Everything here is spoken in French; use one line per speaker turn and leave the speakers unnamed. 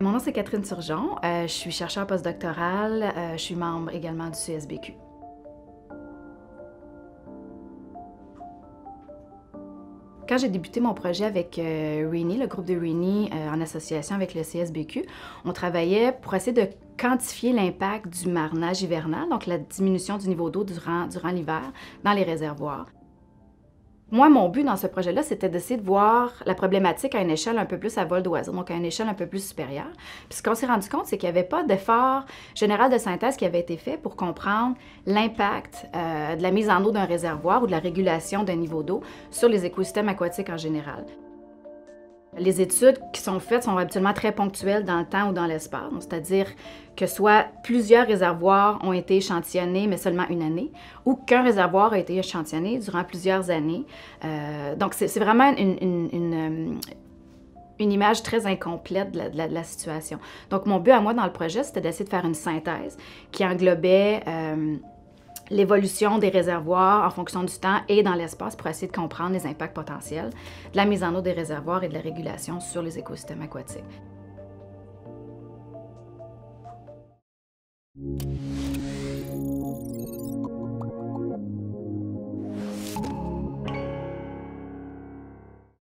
Mon nom, c'est Catherine Turgeon. Je suis chercheure postdoctorale. Je suis membre également du CSBQ. Quand j'ai débuté mon projet avec RINI, le groupe de RINI, en association avec le CSBQ, on travaillait pour essayer de quantifier l'impact du marnage hivernal, donc la diminution du niveau d'eau durant l'hiver dans les réservoirs. Moi, mon but dans ce projet-là, c'était d'essayer de voir la problématique à une échelle un peu plus à vol d'oiseau, donc à une échelle un peu plus supérieure. Puis ce qu'on s'est rendu compte, c'est qu'il n'y avait pas d'effort général de synthèse qui avait été fait pour comprendre l'impact de la mise en eau d'un réservoir ou de la régulation d'un niveau d'eau sur les écosystèmes aquatiques en général. Les études qui sont faites sont habituellement très ponctuelles dans le temps ou dans l'espace, c'est-à-dire que soit plusieurs réservoirs ont été échantillonnés, mais seulement une année, ou qu'un réservoir a été échantillonné durant plusieurs années. Donc, c'est vraiment une image très incomplète de la situation. Donc, mon but à moi dans le projet, c'était d'essayer de faire une synthèse qui englobait l'évolution des réservoirs en fonction du temps et dans l'espace pour essayer de comprendre les impacts potentiels de la mise en eau des réservoirs et de la régulation sur les écosystèmes aquatiques.